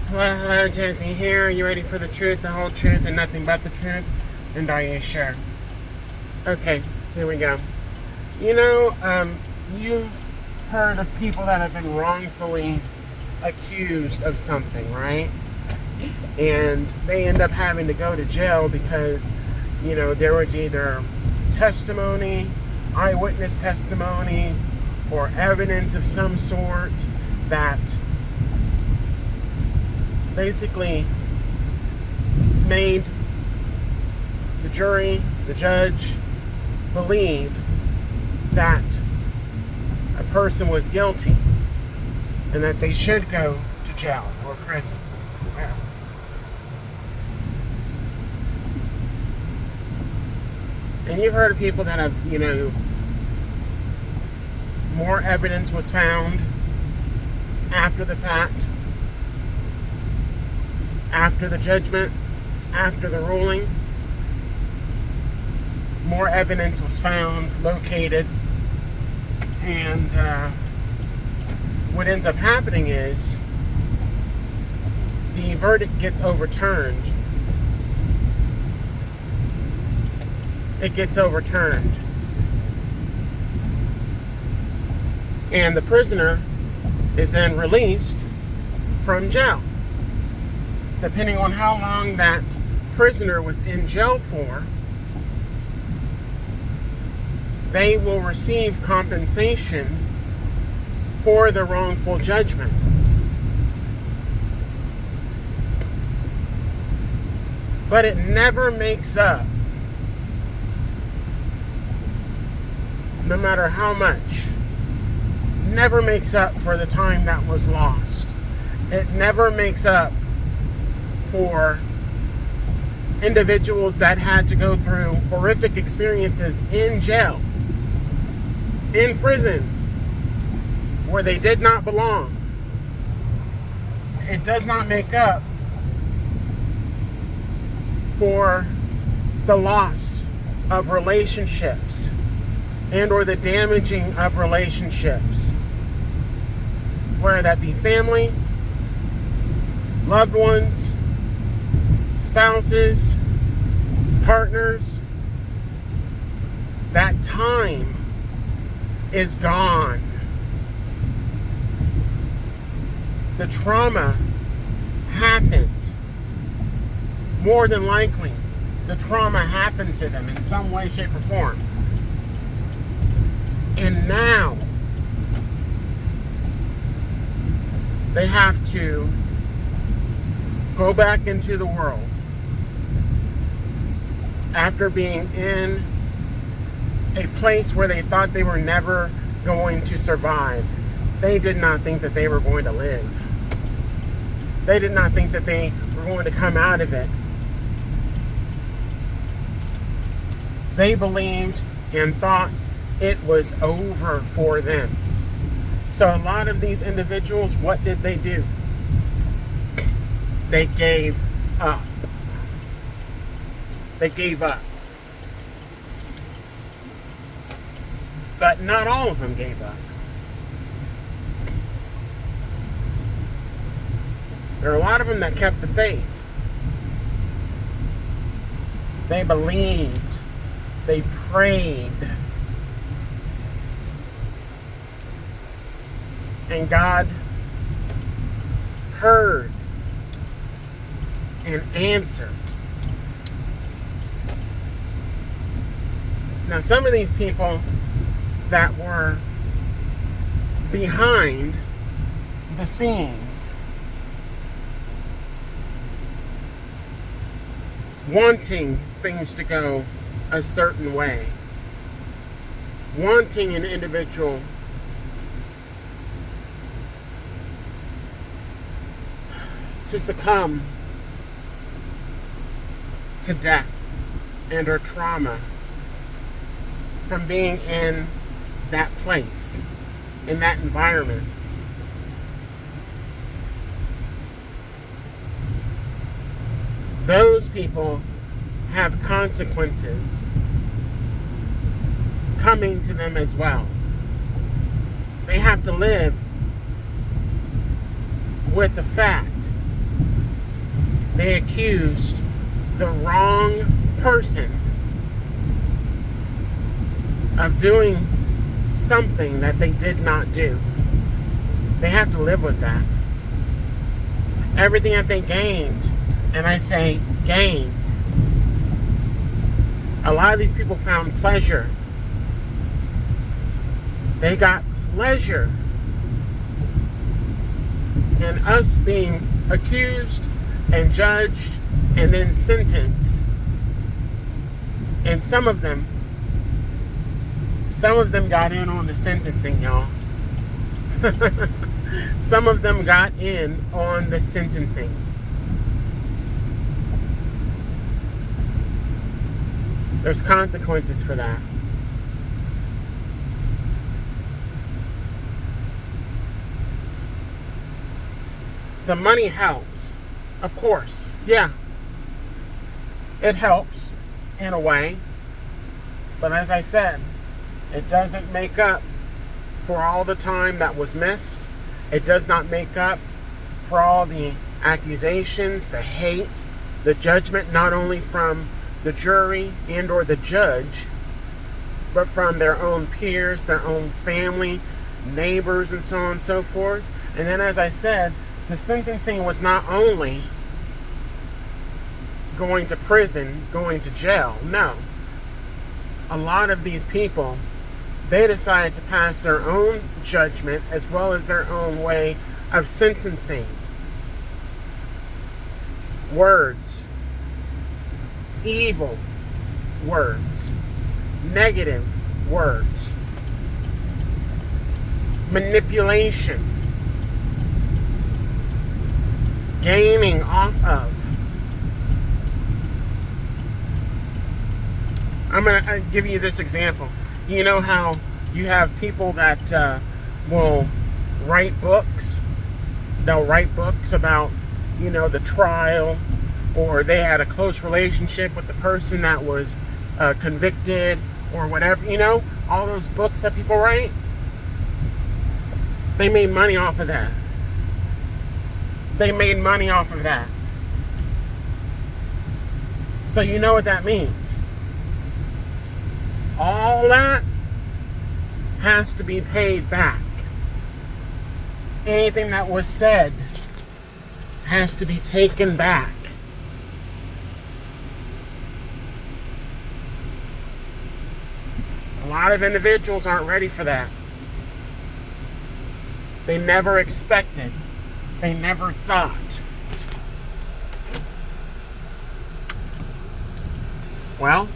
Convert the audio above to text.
Hello, Jesse here. Are you ready for the truth, the whole truth, and nothing but the truth? And are you sure? Okay, here we go. You've heard of people that have been wrongfully accused of something, right? And they end up having to go to jail because, there was either testimony, eyewitness testimony, or evidence of some sort that basically made the jury, the judge, believe that a person was guilty and that they should go to jail or prison. And you've heard of people that have, more evidence was found after the fact, after the judgment, after the ruling. More evidence was found, located, and what ends up happening is the verdict gets overturned. It gets overturned. And the prisoner is then released from jail. Depending on how long that prisoner was in jail for, they will receive compensation for the wrongful judgment. But it never makes up, no matter how much, never makes up for the time that was lost. It never makes up for individuals that had to go through horrific experiences in jail, in prison, where they did not belong. It does not make up for the loss of relationships and or the damaging of relationships, whether that be family, loved ones, spouses, partners. That time is gone. The trauma happened. More than likely, the trauma happened to them in some way, shape, or form. And now, they have to go back into the world after being in a place where they thought they were never going to survive. They did not think that they were going to live. They did not think that they were going to come out of it. They believed and thought it was over for them. So a lot of these individuals, what did they do? They gave up. They gave up. But not all of them gave up. There are a lot of them that kept the faith. They believed. They prayed. And God heard and answered. Now, some of these people that were behind the scenes, wanting things to go a certain way, wanting an individual to succumb to death and or trauma from being in that place, in that environment. Those people have consequences coming to them as well. They have to live with the fact they accused the wrong person of doing something that they did not do. They have to live with that. Everything that they gained, and I say gained, a lot of these people found pleasure. They got pleasure in us being accused and judged and then sentenced. And some of them got in on the sentencing, y'all. Some of them got in on the sentencing. There's consequences for that. The money helps, of course. Yeah, it helps in a way. But as I said, it doesn't make up for all the time that was missed. It does not make up for all the accusations, the hate, the judgment, not only from the jury and or the judge, but from their own peers, their own family, neighbors, and so on and so forth. And then, as I said, the sentencing was not only going to prison, going to jail. No. A lot of these people, they decided to pass their own judgment as well as their own way of sentencing. Words. Evil words. Negative words. Manipulation. Gaining off of. I'm going to give you this example. You know how you have people that will write books? They'll write books about, the trial, or they had a close relationship with the person that was convicted, or whatever. All those books that people write, they made money off of that. They made money off of that. So you know what that means. All that has to be paid back. Anything that was said has to be taken back. A lot of individuals aren't ready for that. They never expected. They never thought. Well,